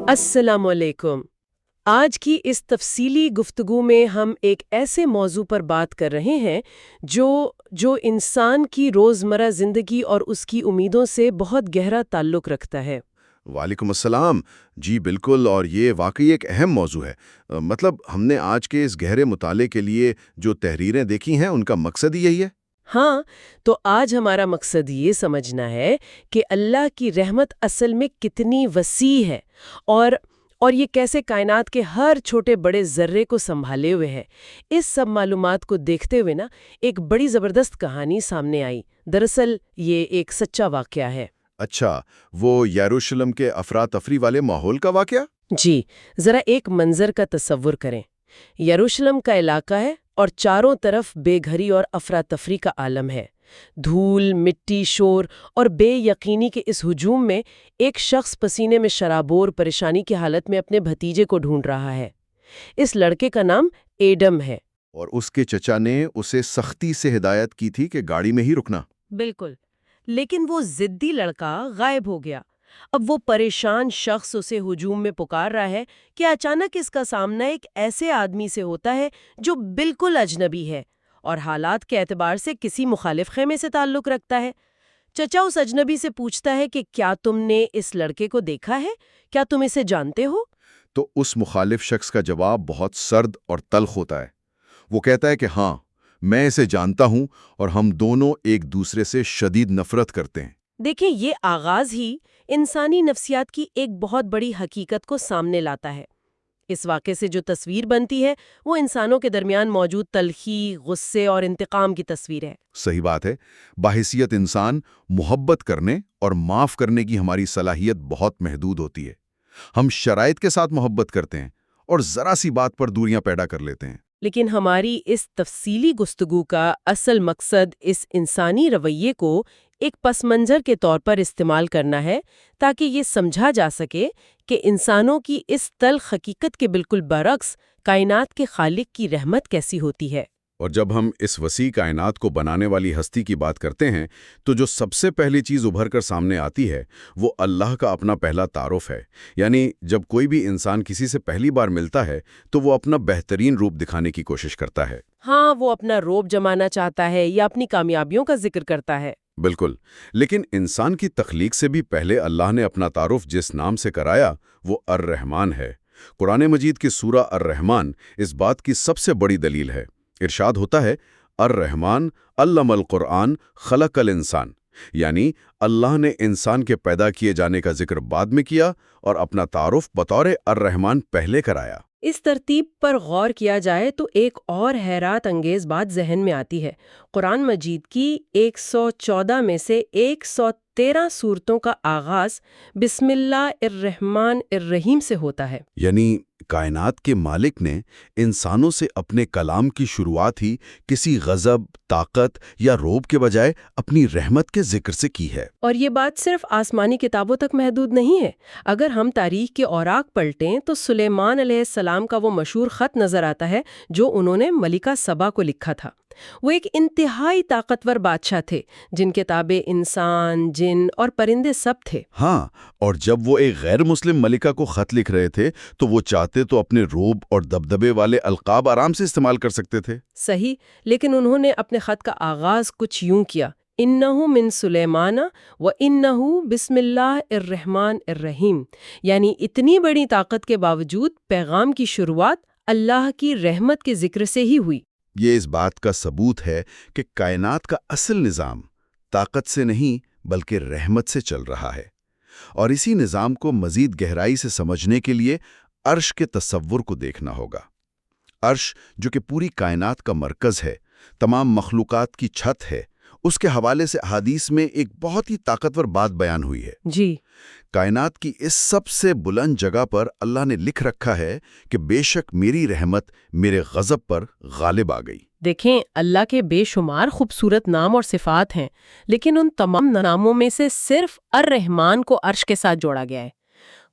السلام علیکم۔ آج کی اس تفصیلی گفتگو میں ہم ایک ایسے موضوع پر بات کر رہے ہیں جو انسان کی روزمرہ زندگی اور اس کی امیدوں سے بہت گہرا تعلق رکھتا ہے۔ وعلیکم السلام۔ جی بالکل، اور یہ واقعی ایک اہم موضوع ہے۔ مطلب ہم نے آج کے اس گہرے مطالعے کے لیے جو تحریریں دیکھی ہیں ان کا مقصد ہی یہی ہے۔ ہاں، تو آج ہمارا مقصد یہ سمجھنا ہے کہ اللہ کی رحمت اصل میں کتنی وسیع ہے اور یہ کیسے کائنات کے ہر چھوٹے بڑے ذرے کو سنبھالے ہوئے ہے۔ اس سب معلومات کو دیکھتے ہوئے ایک بڑی زبردست کہانی سامنے آئی۔ دراصل یہ ایک سچا واقعہ ہے۔ اچھا، وہ یروشلم کے افراتفری والے ماحول کا واقعہ؟ جی، ذرا ایک منظر کا تصور کریں۔ یروشلم کا علاقہ ہے اور چاروں طرف بے گھری اور افراتفری کا عالم ہے۔ دھول، مٹی، شور اور بے یقینی کے اس ہجوم میں ایک شخص پسینے میں شرابور پریشانی کی حالت میں اپنے بھتیجے کو ڈھونڈ رہا ہے۔ اس لڑکے کا نام ایڈم ہے۔ اور اس کے چچا نے اسے سختی سے ہدایت کی تھی کہ گاڑی میں ہی رکنا۔ بالکل، لیکن وہ ضدی لڑکا غائب ہو گیا۔ اب وہ پریشان شخص اسے ہجوم میں پکار رہا ہے کہ اچانک اس کا سامنا ایک ایسے آدمی سے ہوتا ہے جو بالکل اجنبی ہے اور حالات کے اعتبار سے کسی مخالف خیمے سے تعلق رکھتا ہے۔ چچا اس اجنبی سے پوچھتا ہے کہ کیا تم نے اس لڑکے کو دیکھا ہے؟ کیا تم اسے جانتے ہو؟ تو اس مخالف شخص کا جواب بہت سرد اور تلخ ہوتا ہے۔ وہ کہتا ہے کہ ہاں، میں اسے جانتا ہوں اور ہم دونوں ایک دوسرے سے شدید نفرت کرتے ہیں۔ دیکھیں، یہ آغاز ہی انسانی نفسیات کی ایک بہت بڑی حقیقت کو سامنے لاتا ہے۔ اس واقعے سے جو تصویر بنتی ہے وہ انسانوں کے درمیان موجود تلخی، غصے اور انتقام کی تصویر ہے۔ صحیح بات ہے۔ بحیثیت انسان، محبت کرنے اور معاف کرنے کی ہماری صلاحیت بہت محدود ہوتی ہے۔ ہم شرائط کے ساتھ محبت کرتے ہیں اور ذرا سی بات پر دوریاں پیدا کر لیتے ہیں۔ لیکن ہماری اس تفصیلی گفتگو کا اصل مقصد اس انسانی رویے کو ایک پس منظر کے طور پر استعمال کرنا ہے تاکہ یہ سمجھا جا سکے کہ انسانوں کی اس تلخ حقیقت کے بالکل برعکس کائنات کے خالق کی رحمت کیسی ہوتی ہے۔ اور جب ہم اس وسیع کائنات کو بنانے والی ہستی کی بات کرتے ہیں تو جو سب سے پہلی چیز ابھر کر سامنے آتی ہے وہ اللہ کا اپنا پہلا تعارف ہے۔ یعنی جب کوئی بھی انسان کسی سے پہلی بار ملتا ہے تو وہ اپنا بہترین روپ دکھانے کی کوشش کرتا ہے۔ ہاں، وہ اپنا روب جمانا چاہتا ہے یا اپنی کامیابیوں کا ذکر کرتا ہے۔ بالکل، لیکن انسان کی تخلیق سے بھی پہلے اللہ نے اپنا تعارف جس نام سے کرایا وہ الرحمن ہے۔ قرآن مجید کی سورہ الرحمن اس بات کی سب سے بڑی دلیل ہے۔ ارشاد ہوتا ہے، الرحمن علم القرآن خلق الانسان، یعنی اللہ نے انسان کے پیدا کیے جانے کا ذکر بعد میں کیا اور اپنا تعارف بطور الرحمن پہلے کرایا۔ اس ترتیب پر غور کیا جائے تو ایک اور حیرت انگیز بات ذہن میں آتی ہے۔ قرآن مجید کی 114 میں سے 113 سورتوں کا آغاز بسم اللہ الرحمن الرحیم سے ہوتا ہے۔ یعنی کائنات کے مالک نے انسانوں سے اپنے کلام کی شروعات ہی کسی غضب، طاقت یا روب کے بجائے اپنی رحمت کے ذکر سے کی ہے۔ اور یہ بات صرف آسمانی کتابوں تک محدود نہیں ہے۔ اگر ہم تاریخ کے اوراق پلٹیں تو سلیمان علیہ السلام کا وہ مشہور خط نظر آتا ہے جو انہوں نے ملکہ سبا کو لکھا تھا۔ وہ ایک انتہائی طاقتور بادشاہ تھے جن کے تابع انسان، جن اور پرندے سب تھے۔ ہاں، اور جب وہ ایک غیر مسلم ملکہ کو خط لکھ رہے تھے تو وہ چاہتے تو اپنے روب اور دبدبے والے القاب آرام سے استعمال کر سکتے تھے۔ صحیح، لیکن انہوں نے اپنے خط کا آغاز کچھ یوں کیا، انہو من سلیمان و انہو بسم اللہ الرحمن الرحیم، یعنی اتنی بڑی طاقت کے باوجود پیغام کی شروعات اللہ کی رحمت کے ذکر سے ہی ہوئی۔ یہ اس بات کا ثبوت ہے کہ کائنات کا اصل نظام طاقت سے نہیں بلکہ رحمت سے چل رہا ہے۔ اور اسی نظام کو مزید گہرائی سے سمجھنے کے لیے عرش کے تصور کو دیکھنا ہوگا۔ عرش جو کہ پوری کائنات کا مرکز ہے، تمام مخلوقات کی چھت ہے، اس کے حوالے سے احادیث میں ایک بہت ہی طاقتور بات بیان ہوئی ہے۔ جی، کائنات کی اس سب سے بلند جگہ پر اللہ نے لکھ رکھا ہے کہ بے شک میری رحمت میرے غضب پر غالب آ گئی۔ دیکھیں، اللہ کے بے شمار خوبصورت نام اور صفات ہیں، لیکن ان تمام ناموں میں سے صرف الرحمن کو عرش کے ساتھ جوڑا گیا ہے۔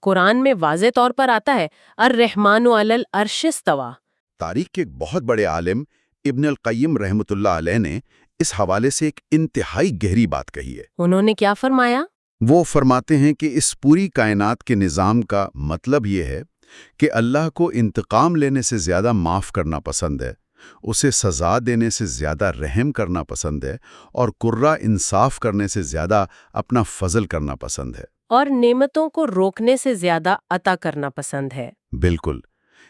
قرآن میں واضح طور پر آتا ہے الرحمن علی العرش استویٰ۔ تاریخ کے ایک بہت بڑے عالم ابن القیم رحمۃ اللہ علیہ نے اس حوالے سے ایک انتہائی گہری بات کہی ہے۔ انہوں نے کیا فرمایا؟ وہ فرماتے ہیں کہ اس پوری کائنات کے نظام کا مطلب یہ ہے کہ اللہ کو انتقام لینے سے زیادہ معاف کرنا پسند ہے، اسے سزا دینے سے زیادہ رحم کرنا پسند ہے، اور کرہ انصاف کرنے سے زیادہ اپنا فضل کرنا پسند ہے۔ اور نعمتوں کو روکنے سے زیادہ عطا کرنا پسند ہے۔ بالکل۔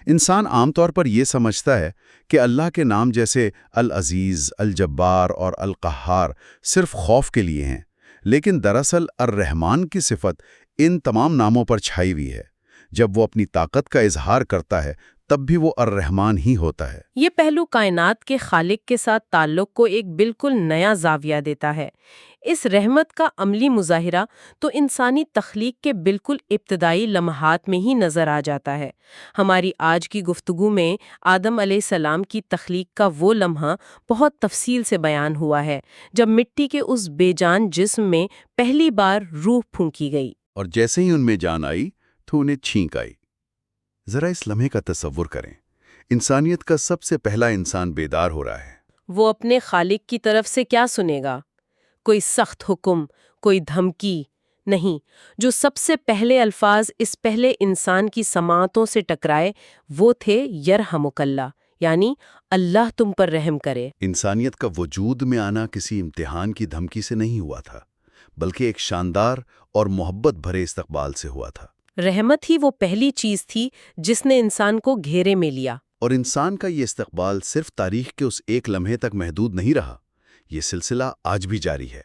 انسان عام طور پر یہ سمجھتا ہے کہ اللہ کے نام جیسے العزیز، الجبار اور القہار صرف خوف کے لیے ہیں، لیکن دراصل الرحمن کی صفت ان تمام ناموں پر چھائی ہوئی ہے۔ جب وہ اپنی طاقت کا اظہار کرتا ہے تب بھی وہ الرحمن ہی ہوتا ہے۔ یہ پہلو کائنات کے خالق کے ساتھ تعلق کو ایک بالکل نیا زاویہ دیتا ہے۔ اس رحمت کا عملی مظاہرہ تو انسانی تخلیق کے بالکل ابتدائی لمحات میں ہی نظر آ جاتا ہے۔ ہماری آج کی گفتگو میں آدم علیہ السلام کی تخلیق کا وہ لمحہ بہت تفصیل سے بیان ہوا ہے، جب مٹی کے اس بے جان جسم میں پہلی بار روح پھونکی گئی۔ اور جیسے ہی ان میں جان آئی تو انہیں چھینک آئی۔ ذرا اس لمحے کا تصور کریں، انسانیت کا سب سے پہلا انسان بیدار ہو رہا ہے۔ وہ اپنے خالق کی طرف سے کیا سنے گا؟ کوئی سخت حکم، کوئی دھمکی نہیں۔ جو سب سے پہلے الفاظ اس پہلے انسان کی سماعتوں سے ٹکرائے وہ تھے یرحمک اللہ، یعنی اللہ تم پر رحم کرے۔ انسانیت کا وجود میں آنا کسی امتحان کی دھمکی سے نہیں ہوا تھا، بلکہ ایک شاندار اور محبت بھرے استقبال سے ہوا تھا۔ رحمت ہی وہ پہلی چیز تھی جس نے انسان کو گھیرے میں لیا۔ اور انسان کا یہ استقبال صرف تاریخ کے اس ایک لمحے تک محدود نہیں رہا، یہ سلسلہ آج بھی جاری ہے۔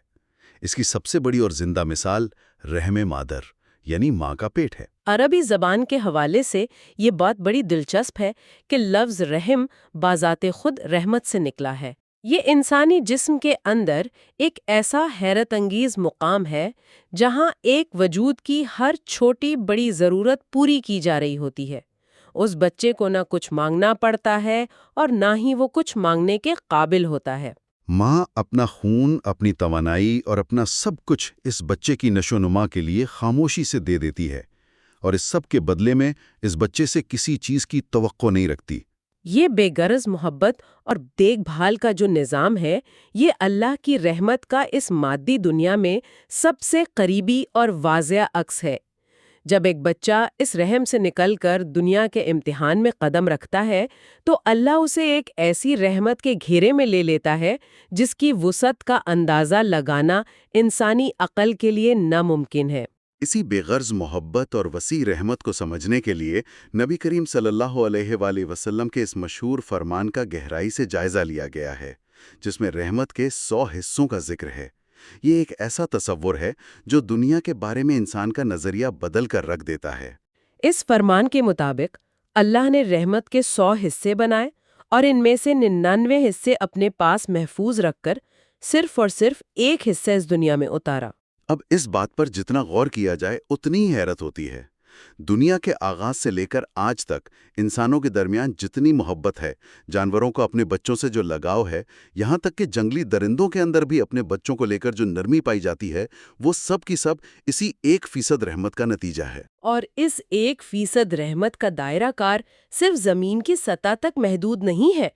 اس کی سب سے بڑی اور زندہ مثال رحم مادر یعنی ماں کا پیٹ ہے۔ عربی زبان کے حوالے سے یہ بات بڑی دلچسپ ہے کہ لفظ رحم بذات خود رحمت سے نکلا ہے۔ یہ انسانی جسم کے اندر ایک ایسا حیرت انگیز مقام ہے جہاں ایک وجود کی ہر چھوٹی بڑی ضرورت پوری کی جا رہی ہوتی ہے۔ اس بچے کو نہ کچھ مانگنا پڑتا ہے اور نہ ہی وہ کچھ مانگنے کے قابل ہوتا ہے۔ ماں اپنا خون، اپنی توانائی اور اپنا سب کچھ اس بچے کی نشو و نما کے لیے خاموشی سے دے دیتی ہے، اور اس سب کے بدلے میں اس بچے سے کسی چیز کی توقع نہیں رکھتی۔ یہ بے غرض محبت اور دیکھ بھال کا جو نظام ہے، یہ اللہ کی رحمت کا اس مادی دنیا میں سب سے قریبی اور واضح عکس ہے۔ جب ایک بچہ اس رحم سے نکل کر دنیا کے امتحان میں قدم رکھتا ہے تو اللہ اسے ایک ایسی رحمت کے گھیرے میں لے لیتا ہے جس کی وسعت کا اندازہ لگانا انسانی عقل کے لیے ناممکن ہے۔ اسی بے غرض محبت اور وسیع رحمت کو سمجھنے کے لیے نبی کریم صلی اللہ علیہ وآلہ وسلم کے اس مشہور فرمان کا گہرائی سے جائزہ لیا گیا ہے، جس میں رحمت کے 100 حصوں کا ذکر ہے۔ یہ ایک ایسا تصور ہے جو دنیا کے بارے میں انسان کا نظریہ بدل کر رکھ دیتا ہے۔ اس فرمان کے مطابق اللہ نے رحمت کے 100 حصے بنائے اور ان میں سے 99 حصے اپنے پاس محفوظ رکھ کر صرف اور صرف ایک حصہ اس دنیا میں اتارا۔ اب اس بات پر جتنا غور کیا جائے اتنی ہی حیرت ہوتی ہے۔ دنیا کے آغاز سے لے کر آج تک انسانوں کے درمیان جتنی محبت ہے، جانوروں کو اپنے بچوں سے جو لگاؤ ہے، یہاں تک کہ جنگلی درندوں کے اندر بھی اپنے بچوں کو لے کر جو نرمی پائی جاتی ہے، وہ سب کی سب اسی 1% رحمت کا نتیجہ ہے۔ اور اس 1% رحمت کا دائرہ کار صرف زمین کی سطح تک محدود نہیں ہے۔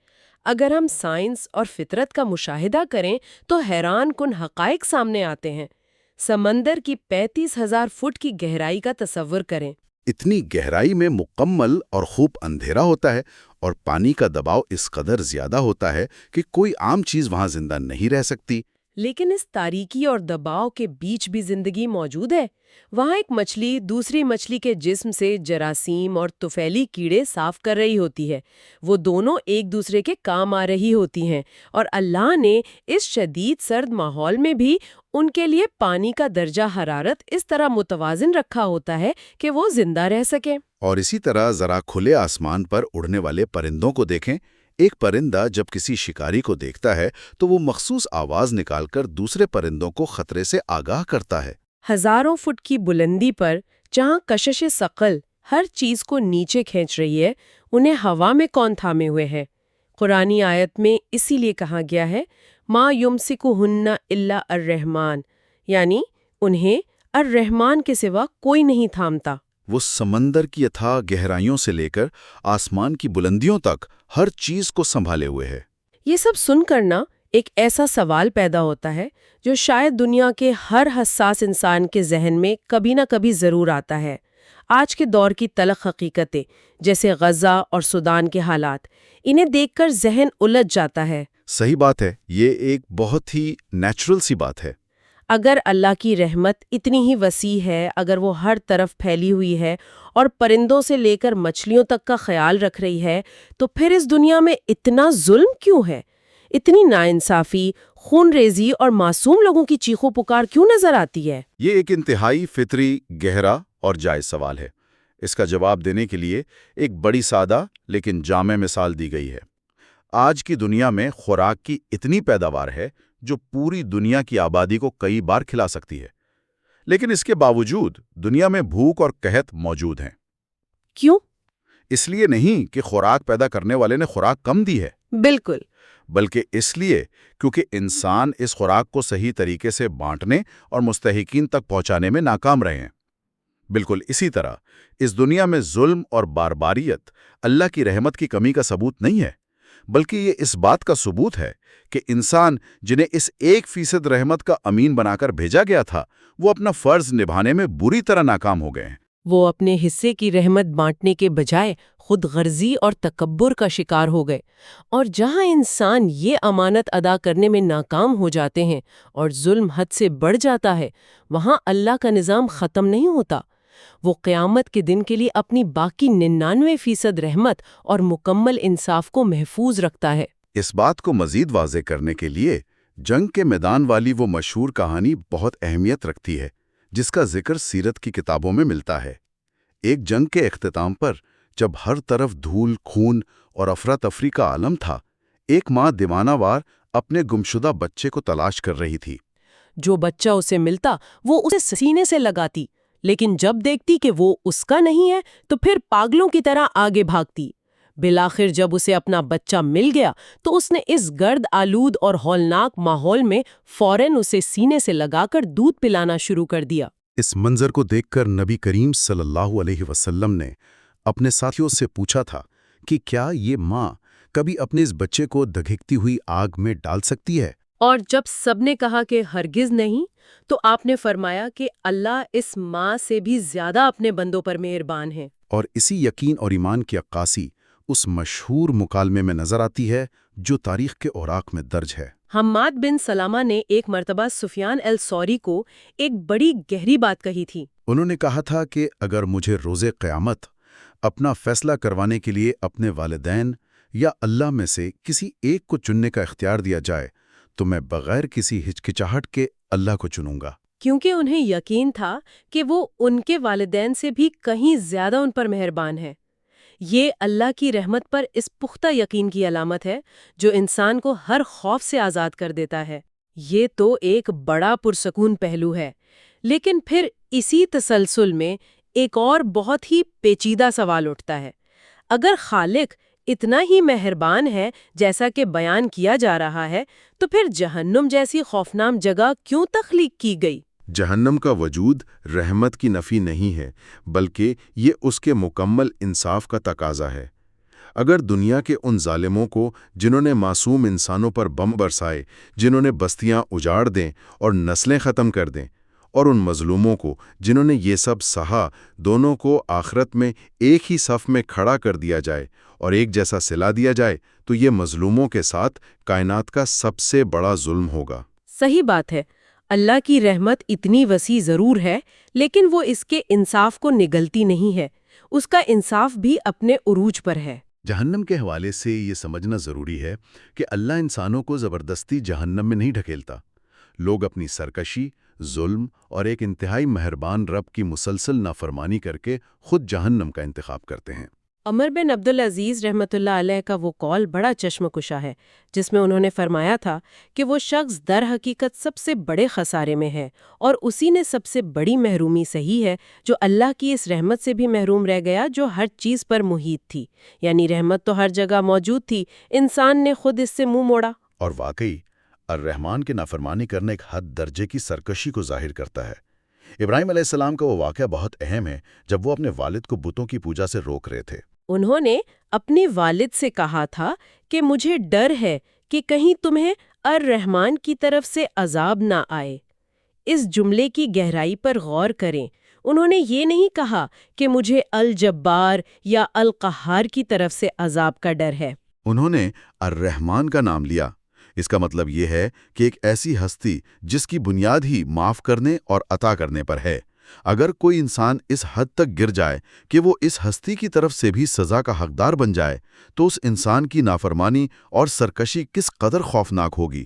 اگر ہم سائنس اور فطرت کا مشاہدہ کریں تو حیران کن حقائق سامنے آتے ہیں۔ سمندر کی 35,000 فٹ کی گہرائی کا تصور کریں۔ اتنی گہرائی میں مکمل اور خوب اندھیرا ہوتا ہے، اور پانی کا دباؤ اس قدر زیادہ ہوتا ہے کہ کوئی عام چیز وہاں زندہ نہیں رہ سکتی۔ لیکن اس تاریکی اور دباؤ کے بیچ بھی زندگی موجود ہے۔ وہاں ایک مچھلی دوسری مچھلی کے جسم سے جراثیم اور طفیلی کیڑے صاف کر رہی ہوتی ہے۔ وہ دونوں ایک دوسرے کے کام آ رہی ہوتی ہیں، اور اللہ نے اس شدید سرد ماحول میں بھی ان کے لیے پانی کا درجہ حرارت اس طرح متوازن رکھا ہوتا ہے کہ وہ زندہ رہ سکیں۔ اور اسی طرح ذرا کھلے آسمان پر اڑنے والے پرندوں کو دیکھیں۔ ایک پرندہ جب کسی شکاری کو دیکھتا ہے تو وہ مخصوص آواز نکال کر دوسرے پرندوں کو خطرے سے آگاہ کرتا ہے۔ ہزاروں فٹ کی بلندی پر جہاں کشش ثقل ہر چیز کو نیچے کھینچ رہی ہے، انہیں ہوا میں کون تھامے ہوئے ہے؟ قرآنی آیت میں اسی لیے کہا گیا ہے ما یمسکہن الا الرحمن، یعنی انہیں الرحمن کے سوا کوئی نہیں تھامتا۔ وہ سمندر کی اتھاہ گہرائیوں سے لے کر آسمان کی بلندیوں تک ہر چیز کو سنبھالے ہوئے ہے۔ یہ سب سن کر نا ایک ایسا سوال پیدا ہوتا ہے جو شاید دنیا کے ہر حساس انسان کے ذہن میں کبھی نہ کبھی ضرور آتا ہے۔ آج کے دور کی تلخ حقیقتیں جیسے غزہ اور سودان کے حالات، انہیں دیکھ کر ذہن الجھ جاتا ہے۔ صحیح بات ہے، یہ ایک بہت ہی نیچرل سی بات ہے۔ اگر اللہ کی رحمت اتنی ہی وسیع ہے، اگر وہ ہر طرف پھیلی ہوئی ہے اور پرندوں سے لے کر مچھلیوں تک کا خیال رکھ رہی ہے، تو پھر اس دنیا میں اتنا ظلم کیوں ہے؟ اتنی ناانصافی، خون ریزی اور معصوم لوگوں کی چیخو پکار کیوں نظر آتی ہے؟ یہ ایک انتہائی فطری، گہرا اور جائز سوال ہے۔ اس کا جواب دینے کے لیے ایک بڑی سادہ لیکن جامع مثال دی گئی ہے۔ آج کی دنیا میں خوراک کی اتنی پیداوار ہے جو پوری دنیا کی آبادی کو کئی بار کھلا سکتی ہے، لیکن اس کے باوجود دنیا میں بھوک اور قحط موجود ہیں۔ کیوں؟ اس لیے نہیں کہ خوراک پیدا کرنے والے نے خوراک کم دی ہے، بالکل، بلکہ اس لیے کیونکہ انسان اس خوراک کو صحیح طریقے سے بانٹنے اور مستحقین تک پہنچانے میں ناکام رہے ہیں۔ بالکل اسی طرح اس دنیا میں ظلم اور بارباریت اللہ کی رحمت کی کمی کا ثبوت نہیں ہے، بلکہ یہ اس بات کا ثبوت ہے کہ انسان جنہیں اس 1% رحمت کا امین بنا کر بھیجا گیا تھا، وہ اپنا فرض نبھانے میں بری طرح ناکام ہو گئے ہیں۔ وہ اپنے حصے کی رحمت بانٹنے کے بجائے خود غرضی اور تکبر کا شکار ہو گئے، اور جہاں انسان یہ امانت ادا کرنے میں ناکام ہو جاتے ہیں اور ظلم حد سے بڑھ جاتا ہے، وہاں اللہ کا نظام ختم نہیں ہوتا۔ وہ قیامت کے دن کے لیے اپنی باقی 99% رحمت اور مکمل انصاف کو محفوظ رکھتا ہے۔ اس بات کو مزید واضح کرنے کے لیے جنگ کے میدان والی وہ مشہور کہانی بہت اہمیت رکھتی ہے، جس کا ذکر سیرت کی کتابوں میں ملتا ہے۔ ایک جنگ کے اختتام پر جب ہر طرف دھول، خون اور افراتفری کا عالم تھا، ایک ماں دیوانہ وار اپنے گمشدہ بچے کو تلاش کر رہی تھی۔ جو بچہ اسے ملتا وہ اسے سینے سے لگاتی، لیکن جب دیکھتی کہ وہ اس کا نہیں ہے تو پھر پاگلوں کی طرح آگے بھاگتی۔ بالآخر جب اسے اپنا بچہ مل گیا تو اس نے اس گرد آلود اور ہولناک ماحول میں فوراً اسے سینے سے لگا کر دودھ پلانا شروع کر دیا۔ اس منظر کو دیکھ کر نبی کریم صلی اللہ علیہ وسلم نے اپنے ساتھیوں سے پوچھا تھا کہ کیا یہ ماں کبھی اپنے اس بچے کو دھکیکتی ہوئی آگ میں ڈال سکتی ہے؟ اور جب سب نے کہا کہ ہرگز نہیں، تو آپ نے فرمایا کہ اللہ اس ماں سے بھی زیادہ اپنے بندوں پر مہربان ہے۔ اور اسی یقین اور ایمان کی عکاسی اس مشہور مکالمے میں نظر آتی ہے جو تاریخ کے اوراق میں درج ہے۔ حماد بن سلامہ نے ایک مرتبہ سفیان الثوری کو ایک بڑی گہری بات کہی تھی۔ انہوں نے کہا تھا کہ اگر مجھے روز قیامت اپنا فیصلہ کروانے کے لیے اپنے والدین یا اللہ میں سے کسی ایک کو چننے کا اختیار دیا جائے تو میں بغیر کسی ہچکچاہٹ کے اللہ کو چنوں گا، کیونکہ انہیں یقین تھا کہ وہ ان کے والدین سے بھی کہیں زیادہ ان پر مہربان ہے۔ یہ اللہ کی رحمت پر اس پختہ یقین کی علامت ہے جو انسان کو ہر خوف سے آزاد کر دیتا ہے۔ یہ تو ایک بڑا پرسکون پہلو ہے، لیکن پھر اسی تسلسل میں ایک اور بہت ہی پیچیدہ سوال اٹھتا ہے۔ اگر خالق اتنا ہی مہربان ہے جیسا کہ بیان کیا جا رہا ہے، تو پھر جہنم جیسی خوفناک جگہ کیوں تخلیق کی گئی؟ جہنم کا وجود رحمت کی نفی نہیں ہے، بلکہ یہ اس کے مکمل انصاف کا تقاضا ہے۔ اگر دنیا کے ان ظالموں کو جنہوں نے معصوم انسانوں پر بم برسائے، جنہوں نے بستیاں اجاڑ دیں اور نسلیں ختم کر دیں، اور ان مظلوموں کو جنہوں نے یہ سب سہا، دونوں کو آخرت میں ایک ہی صف میں کھڑا کر دیا جائے اور ایک جیسا صلا دیا جائے، تو یہ مظلوموں کے ساتھ کائنات کا سب سے بڑا ظلم ہوگا۔ صحیح بات ہے، اللہ کی رحمت اتنی وسیع ضرور ہے، لیکن وہ اس کے انصاف کو نگلتی نہیں ہے۔ اس کا انصاف بھی اپنے عروج پر ہے۔ جہنم کے حوالے سے یہ سمجھنا ضروری ہے کہ اللہ انسانوں کو زبردستی جہنم میں نہیں ڈھکیلتا۔ لوگ اپنی سرکشی، ظلم اور ایک انتہائی مہربان رب کی مسلسل نافرمانی کر کے خود جہنم کا انتخاب کرتے ہیں۔ عمر بن عبدالعزیز رحمۃ اللہ علیہ کا وہ قول بڑا چشم کشا ہے، جس میں انہوں نے فرمایا تھا کہ وہ شخص در حقیقت سب سے بڑے خسارے میں ہے، اور اسی نے سب سے بڑی محرومی سہی ہے جو اللہ کی اس رحمت سے بھی محروم رہ گیا جو ہر چیز پر محیط تھی۔ یعنی رحمت تو ہر جگہ موجود تھی، انسان نے خود اس سے منہ موڑا۔ اور واقعی الرحمن کے نافرمانی کرنے ایک حد درجے کی سرکشی کو ظاہر کرتا ہے۔ ابراہیم علیہ السلام کا وہ واقعہ بہت اہم ہے جب وہ اپنے والد کو بتوں کی پوجا سے روک رہے تھے۔ انہوں نے اپنے والد سے کہا تھا کہ مجھے ڈر ہے کہ کہیں تمہیں الرحمن کی طرف سے عذاب نہ آئے۔ اس جملے کی گہرائی پر غور کریں۔ انہوں نے یہ نہیں کہا کہ مجھے الجبار یا القہار کی طرف سے عذاب کا ڈر ہے۔ انہوں نے الرحمن کا نام لیا۔ اس کا مطلب یہ ہے کہ ایک ایسی ہستی جس کی بنیاد ہی معاف کرنے اور عطا کرنے پر ہے۔ اگر کوئی انسان اس حد تک گر جائے کہ وہ اس ہستی کی طرف سے بھی سزا کا حقدار بن جائے تو اس انسان کی نافرمانی اور سرکشی کس قدر خوفناک ہوگی۔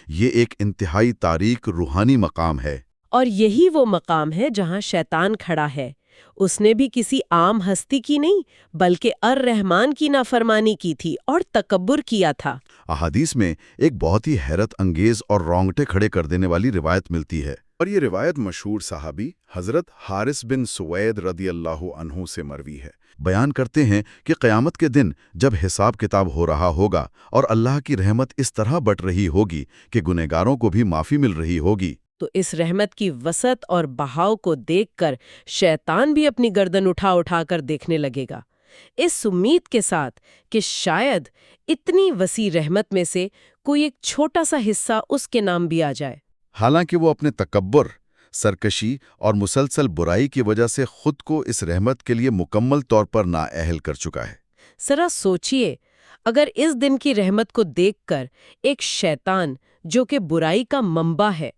یہ ایک انتہائی تاریک روحانی مقام ہے۔ اور یہی وہ مقام ہے جہاں شیطان کھڑا ہے۔ اس نے بھی کسی عام ہستی کی نہیں بلکہ الرحمن کی نافرمانی کی تھی اور تکبر کیا تھا۔ احادیث میں ایک بہت ہی حیرت انگیز اور رونگٹے کھڑے کر دینے والی روایت ملتی ہے، اور یہ روایت مشہور صحابی حضرت حارث بن سوید رضی اللہ عنہ سے مروی ہے۔ بیان کرتے ہیں کہ قیامت کے دن جب حساب کتاب ہو رہا ہوگا اور اللہ کی رحمت اس طرح بٹ رہی ہوگی کہ گنہگاروں کو بھی معافی مل رہی ہوگی، تو اس رحمت کی وسعت اور بہاؤ کو دیکھ کر شیطان بھی اپنی گردن اٹھا اٹھا کر دیکھنے لگے گا، اس امید کے ساتھ کہ شاید اتنی وسیع رحمت میں سے کوئی ایک چھوٹا سا حصہ اس کے نام بھی آ جائے۔ حالانکہ وہ اپنے تکبر، سرکشی اور مسلسل برائی کی وجہ سے خود کو اس رحمت کے لیے مکمل طور پر نااہل کر چکا ہے۔ ذرا سوچئے، اگر اس دن کی رحمت کو دیکھ کر ایک شیطان جو کہ برائی کا منبع ہے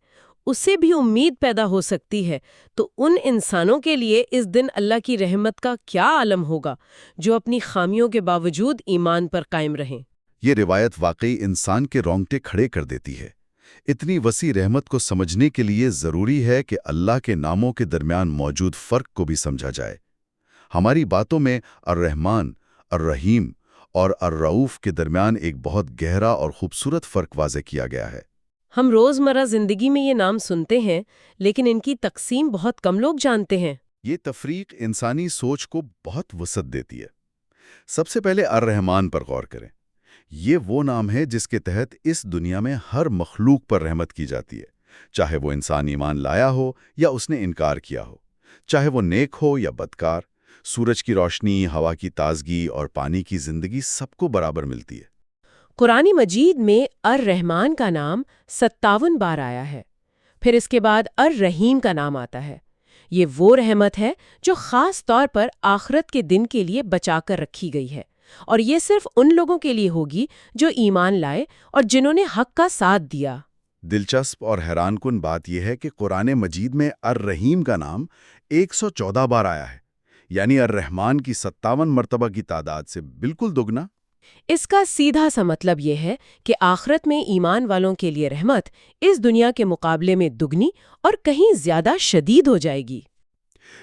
اسے بھی امید پیدا ہو سکتی ہے، تو ان انسانوں کے لیے اس دن اللہ کی رحمت کا کیا عالم ہوگا جو اپنی خامیوں کے باوجود ایمان پر قائم رہیں۔ یہ روایت واقعی انسان کے رونگٹے کھڑے کر دیتی ہے۔ اتنی وسیع رحمت کو سمجھنے کے لیے ضروری ہے کہ اللہ کے ناموں کے درمیان موجود فرق کو بھی سمجھا جائے۔ ہماری باتوں میں الرحمن، الرحیم اور الرؤوف کے درمیان ایک بہت گہرا اور خوبصورت فرق واضح کیا گیا ہے۔ ہم روزمرہ زندگی میں یہ نام سنتے ہیں لیکن ان کی تقسیم بہت کم لوگ جانتے ہیں۔ یہ تفریق انسانی سوچ کو بہت وسعت دیتی ہے۔ سب سے پہلے الرحمن پر غور کریں۔ یہ وہ نام ہے جس کے تحت اس دنیا میں ہر مخلوق پر رحمت کی جاتی ہے، چاہے وہ انسان ایمان لایا ہو یا اس نے انکار کیا ہو، چاہے وہ نیک ہو یا بدکار۔ سورج کی روشنی، ہوا کی تازگی اور پانی کی زندگی سب کو برابر ملتی ہے۔ قرآن مجید میں الرحمن کا نام 57 بار آیا ہے، پھر اس کے بعد الرحیم کا نام آتا ہے۔ یہ وہ رحمت ہے جو خاص طور پر آخرت کے دن کے لیے بچا کر رکھی گئی ہے، اور یہ صرف ان لوگوں کے لیے ہوگی جو ایمان لائے اور جنہوں نے حق کا ساتھ دیا۔ دلچسپ اور حیران کن بات یہ ہے کہ قرآن مجید میں الرحیم کا نام 114 بار آیا ہے، یعنی الرحمن کی 57 مرتبہ کی تعداد سے بالکل دگنا۔ اس کا سیدھا سا مطلب یہ ہے کہ آخرت میں ایمان والوں کے لیے رحمت اس دنیا کے مقابلے میں دگنی اور کہیں زیادہ شدید ہو جائے گی۔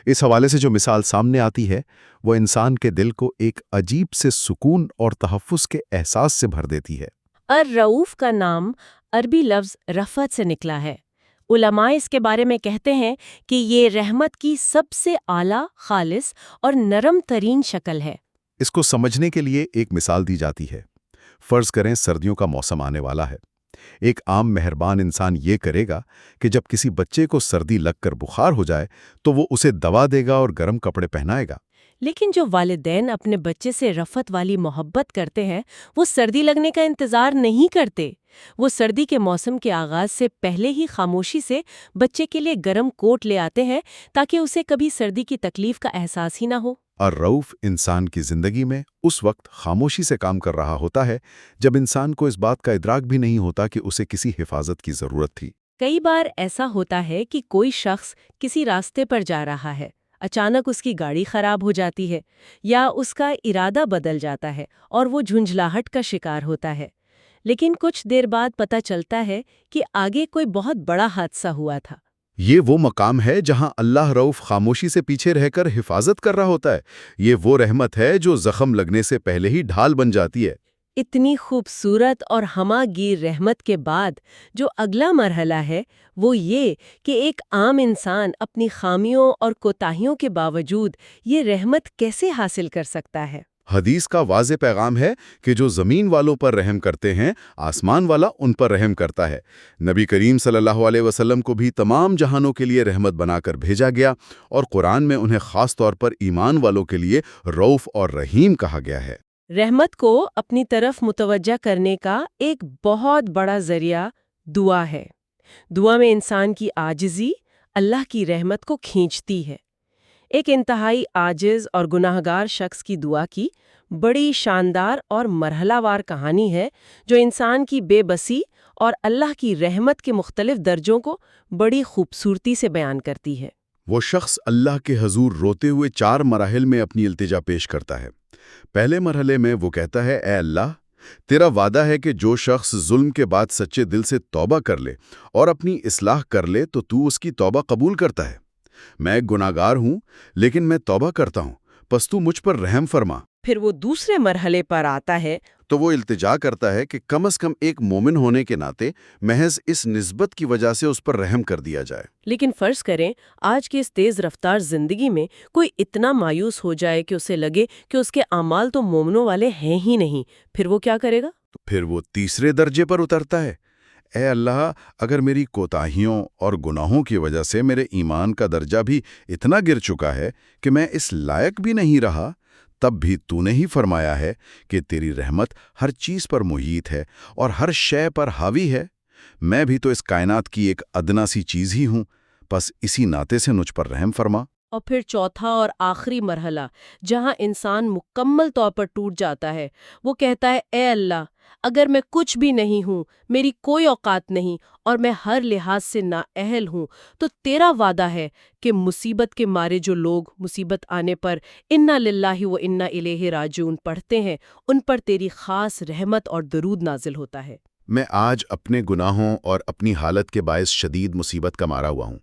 اس حوالے سے جو مثال سامنے آتی ہے وہ انسان کے دل کو ایک عجیب سے سکون اور تحفظ کے احساس سے بھر دیتی ہے۔ الرؤوف کا نام عربی لفظ رفعت سے نکلا ہے۔ علماء اس کے بارے میں کہتے ہیں کہ یہ رحمت کی سب سے اعلیٰ، خالص اور نرم ترین شکل ہے۔ اس کو سمجھنے کے لیے ایک مثال دی جاتی ہے۔ فرض کریں سردیوں کا موسم آنے والا ہے۔ ایک عام مہربان انسان یہ کرے گا کہ جب کسی بچے کو سردی لگ کر بخار ہو جائے تو وہ اسے دوا دے گا اور گرم کپڑے پہنائے گا۔ لیکن جو والدین اپنے بچے سے رفعت والی محبت کرتے ہیں وہ سردی لگنے کا انتظار نہیں کرتے۔ وہ سردی کے موسم کے آغاز سے پہلے ہی خاموشی سے بچے کے لیے گرم کوٹ لے آتے ہیں تاکہ اسے کبھی سردی کی تکلیف کا احساس ہی نہ ہو۔ اور رؤوف انسان کی زندگی میں اس وقت خاموشی سے کام کر رہا ہوتا ہے جب انسان کو اس بات کا ادراک بھی نہیں ہوتا کہ اسے کسی حفاظت کی ضرورت تھی۔ کئی بار ایسا ہوتا ہے کہ کوئی شخص کسی راستے پر جا رہا ہے، اچانک اس کی گاڑی خراب ہو جاتی ہے یا اس کا ارادہ بدل جاتا ہے اور وہ جھنجھلاہٹ کا شکار ہوتا ہے، لیکن کچھ دیر بعد پتہ چلتا ہے کہ آگے کوئی بہت بڑا حادثہ ہوا تھا۔ یہ وہ مقام ہے جہاں اللہ رؤوف خاموشی سے پیچھے رہ کر حفاظت کر رہا ہوتا ہے۔ یہ وہ رحمت ہے جو زخم لگنے سے پہلے ہی ڈھال بن جاتی ہے۔ اتنی خوبصورت اور ہمہ گیر رحمت کے بعد جو اگلا مرحلہ ہے وہ یہ کہ ایک عام انسان اپنی خامیوں اور کوتاہیوں کے باوجود یہ رحمت کیسے حاصل کر سکتا ہے۔ حدیث کا واضح پیغام ہے کہ جو زمین والوں پر رحم کرتے ہیں آسمان والا ان پر رحم کرتا ہے۔ نبی کریم صلی اللہ علیہ وسلم کو بھی تمام جہانوں کے لیے رحمت بنا کر بھیجا گیا، اور قرآن میں انہیں خاص طور پر ایمان والوں کے لیے رؤوف اور رحیم کہا گیا ہے۔ رحمت کو اپنی طرف متوجہ کرنے کا ایک بہت بڑا ذریعہ دعا ہے۔ دعا میں انسان کی عاجزی اللہ کی رحمت کو کھینچتی ہے۔ ایک انتہائی عاجز اور گناہگار شخص کی دعا کی بڑی شاندار اور مرحلہ وار کہانی ہے جو انسان کی بے بسی اور اللہ کی رحمت کے مختلف درجوں کو بڑی خوبصورتی سے بیان کرتی ہے۔ وہ شخص اللہ کے حضور روتے ہوئے 4 مراحل میں اپنی التجا پیش کرتا ہے۔ پہلے مرحلے میں وہ کہتا ہے، اے اللہ، تیرا وعدہ ہے کہ جو شخص ظلم کے بعد سچے دل سے توبہ کر لے اور اپنی اصلاح کر لے تو اس کی توبہ قبول کرتا ہے۔ میں ایک گناہگار ہوں لیکن میں توبہ کرتا ہوں، پس تو مجھ پر رحم فرما۔ پھر وہ دوسرے مرحلے پر آتا ہے تو وہ التجا کرتا ہے کہ کم از کم ایک مومن ہونے کے ناطے محض اس نسبت کی وجہ سے اس پر رحم کر دیا جائے۔ لیکن فرض کریں آج کی اس تیز رفتار زندگی میں کوئی اتنا مایوس ہو جائے کہ اسے لگے کہ اس کے اعمال تو مومنوں والے ہیں ہی نہیں، پھر وہ کیا کرے گا؟ پھر وہ تیسرے درجے پر اترتا ہے، اے اللہ، اگر میری کوتاہیوں اور گناہوں کی وجہ سے میرے ایمان کا درجہ بھی اتنا گر چکا ہے کہ میں اس لائق بھی نہیں رہا، تب بھی تو نے ہی فرمایا ہے کہ تیری رحمت ہر چیز پر محیط ہے اور ہر شے پر حاوی ہے۔ میں بھی تو اس کائنات کی ایک ادنا سی چیز ہی ہوں، پس اسی ناطے سے مجھ پر رحم فرما۔ اور پھر چوتھا اور آخری مرحلہ جہاں انسان مکمل طور پر ٹوٹ جاتا ہے، وہ کہتا ہے، اے اللہ، اگر میں کچھ بھی نہیں ہوں، میری کوئی اوقات نہیں اور میں ہر لحاظ سے نااہل ہوں، تو تیرا وعدہ ہے کہ مصیبت کے مارے جو لوگ مصیبت آنے پر انا للہ و انا الیہ راجعون پڑھتے ہیں، ان پر تیری خاص رحمت اور درود نازل ہوتا ہے۔ میں آج اپنے گناہوں اور اپنی حالت کے باعث شدید مصیبت کا مارا ہوا ہوں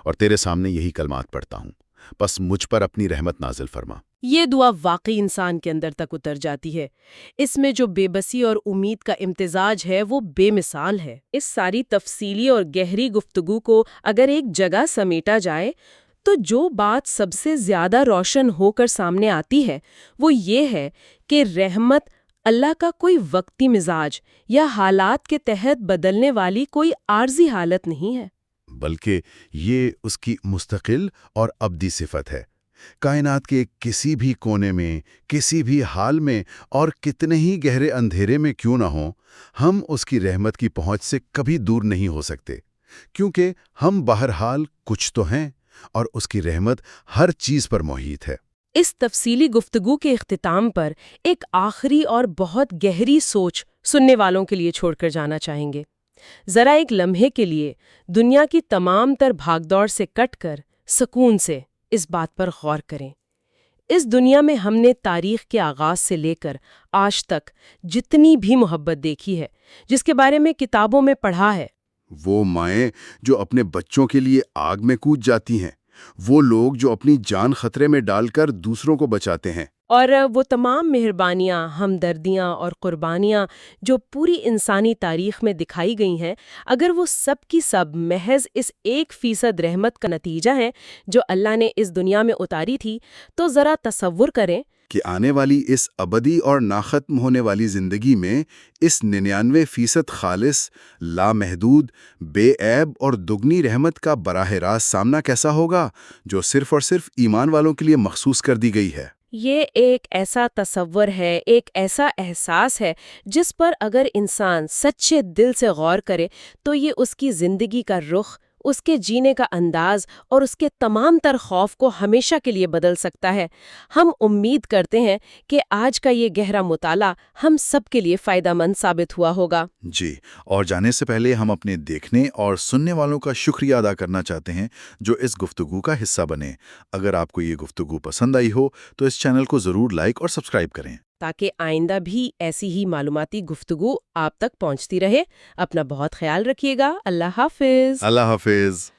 اور تیرے سامنے یہی کلمات پڑھتا ہوں، پس مجھ پر اپنی رحمت نازل فرما۔ یہ دعا واقعی انسان کے اندر تک اتر جاتی ہے۔ اس میں جو بے بسی اور امید کا امتزاج ہے وہ بے مثال ہے۔ اس ساری تفصیلی اور گہری گفتگو کو اگر ایک جگہ سمیٹا جائے تو جو بات سب سے زیادہ روشن ہو کر سامنے آتی ہے وہ یہ ہے کہ رحمت اللہ کا کوئی وقتی مزاج یا حالات کے تحت بدلنے والی کوئی عارضی حالت نہیں ہے، بلکہ یہ اس کی مستقل اور ابدی صفت ہے۔ کائنات کے کسی بھی کونے میں، کسی بھی حال میں اور کتنے ہی گہرے اندھیرے میں کیوں نہ ہوں، ہم اس کی رحمت کی پہنچ سے کبھی دور نہیں ہو سکتے، کیونکہ ہم بہرحال کچھ تو ہیں اور اس کی رحمت ہر چیز پر محیط ہے۔ اس تفصیلی گفتگو کے اختتام پر ایک آخری اور بہت گہری سوچ سننے والوں کے لیے چھوڑ کر جانا چاہیں گے۔ ذرا ایک لمحے کے لیے دنیا کی تمام تر بھاگ دوڑ سے کٹ کر سکون سے اس بات پر غور کریں۔ اس دنیا میں ہم نے تاریخ کے آغاز سے لے کر آج تک جتنی بھی محبت دیکھی ہے، جس کے بارے میں کتابوں میں پڑھا ہے، وہ مائیں جو اپنے بچوں کے لیے آگ میں کود جاتی ہیں، وہ لوگ جو اپنی جان خطرے میں ڈال کر دوسروں کو بچاتے ہیں، اور وہ تمام مہربانیاں، ہمدردیاں اور قربانیاں جو پوری انسانی تاریخ میں دکھائی گئی ہیں، اگر وہ سب کی سب محض اس 1% رحمت کا نتیجہ ہیں جو اللہ نے اس دنیا میں اتاری تھی، تو ذرا تصور کریں کہ آنے والی اس ابدی اور ناختم ہونے والی زندگی میں اس 99% خالص، لامحدود، بے عیب اور دگنی رحمت کا براہ راست سامنا کیسا ہوگا جو صرف اور صرف ایمان والوں کے لیے مخصوص کر دی گئی ہے۔ یہ ایک ایسا تصور ہے، ایک ایسا احساس ہے جس پر اگر انسان سچے دل سے غور کرے تو یہ اس کی زندگی کا رخ، اس کے جینے کا انداز اور اس کے تمام تر خوف کو ہمیشہ کے لیے بدل سکتا ہے۔ ہم امید کرتے ہیں کہ آج کا یہ گہرا مطالعہ ہم سب کے لیے فائدہ مند ثابت ہوا ہوگا۔ جی، اور جانے سے پہلے ہم اپنے دیکھنے اور سننے والوں کا شکریہ ادا کرنا چاہتے ہیں جو اس گفتگو کا حصہ بنے۔ اگر آپ کو یہ گفتگو پسند آئی ہو تو اس چینل کو ضرور لائک اور سبسکرائب کریں تاکہ آئندہ بھی ایسی ہی معلوماتی گفتگو آپ تک پہنچتی رہے۔ اپنا بہت خیال رکھیے گا۔ اللہ حافظ۔ اللہ حافظ۔